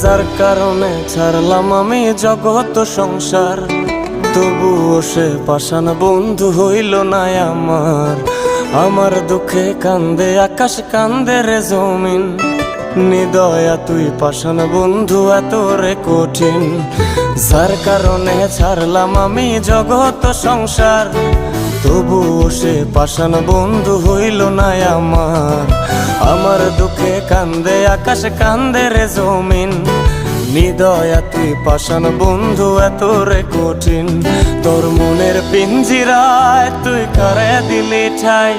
যার কারণে ছাড়লাম আমি জগৎ সংসার, তবুও সে পাষাণ বন্ধু হইল না আমার। আমার দুঃখে কান্দে আকাশ, কান্দে রে জমিন, নিদয়া তুই পাষাণ বন্ধু এত রে কঠিন। যার কারণে ছাড়লাম আমি জগৎ সংসার, তবুও সে পাষাণ বন্ধু হইল না আমার। আমার দুঃখে কান্দে আকাশ, কান্দে রে জমিন, নিদয়া তুই পাষাণ বন্ধু এত রে কঠিন। তোর মনের পিঞ্জিরায় তুই কারে দিলি ঠাই,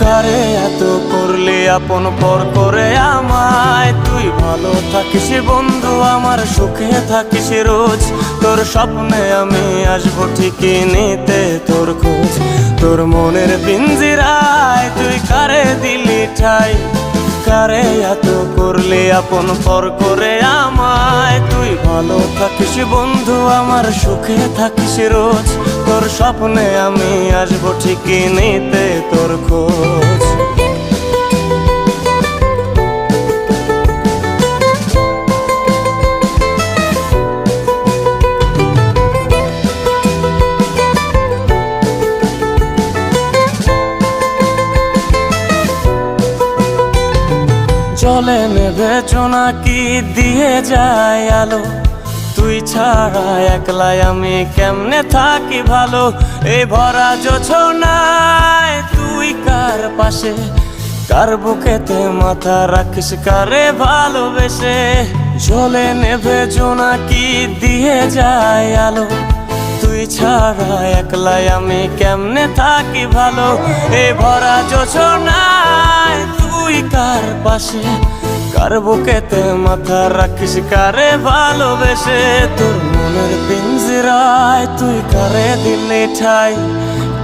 কারে এত করলি আপন পর করে আমায়। তুই ভালো থাকিস বন্ধু আমার, সুখে থাকিস রোজ, তোর স্বপ্নে আমি আসবো ঠিকই নিতে তোর খোঁজ। তোর মনের পিঞ্জিরায় তুই কারে দিলি ঠাই, কারে এত করলি আপন পর করে আমায়। তুই ভালো থাকিস বন্ধু আমার, সুখে থাকিস রোজ, তোর স্বপ্নে আমি আসবো ঠিকই নিতে তোর খোঁজ। জলে নেবে জোনাকি দিয়ে যায় আলো, তুই ছাড়া একলাই আমি কেমনে থাকি ভালো। এই ভরা জোছনায় তুই কার পাশে, কার বুকেতে মাথা রাখিস কারে ভালোবেসে। জলে নেবে জোনাকি দিয়ে যায় আলো, তুই ছাড়া একলাই আমি কেমনে থাকি ভালো। এই ভরা জোছনায় তুই কার পাশে, কার বুকেতে মাথা রাখিস কারে ভালোবেসে। তোর মনের পিঞ্জিরায় তুই কারে দিলি ঠাই,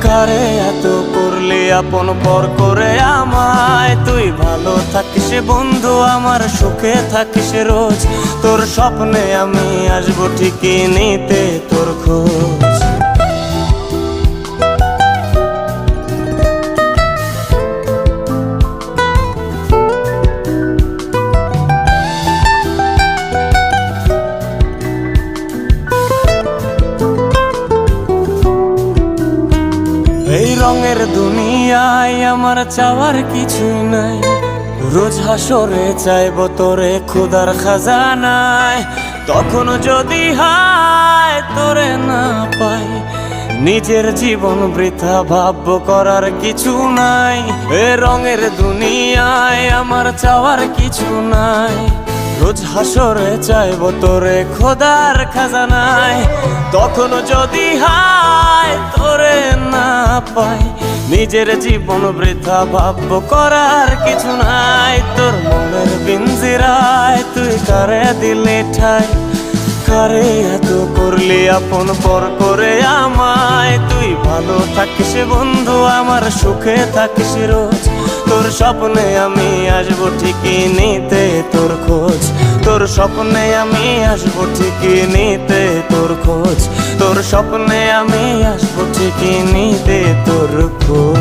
কারে এত করলি আপন পর করে আমায়। তুই ভালো থাকিস বন্ধু আমার, সুখে থাকিস রোজ, তোর স্বপ্নে আমি আসবো ঠিকই নিতে তোর খোঁজ। এই রঙের দুনিয়ায় আমার চাওয়ার কিছুই নাই, রোজ হাসরে চাইব তোরে খোদার খাজানায়। তখন যদি হায় তোরে না পাই, নিজের জীবন বৃথা ভাবব করার কিছু নাই। এ রঙের দুনিয়ায় আমার চাওয়ার কিছু নাই, রোজ হাসরে চাইব তোরে খোদার খাজানায়। তখন যদি হায় তোরে না পাই, নিজের জীবন বৃথা ভাবব করার কিছু নাই। তোর মনের পিঞ্জিরায় তুই কারে দিলি ঠাই, কারে এত করলি আপন পর করে আমায়। তুই ভালো থাকিস বন্ধু আমার, সুখে থাকিস রোজ, তোর স্বপ্নে আমি আসবো ঠিকই নিতে তোর খোঁজ। তোর স্বপ্নে আমি আসবো ঠিকই নিতে তোর খোঁজ, তোর স্বপ্নে আমি আসবো ঠিকই নিতে তোর খোঁজ।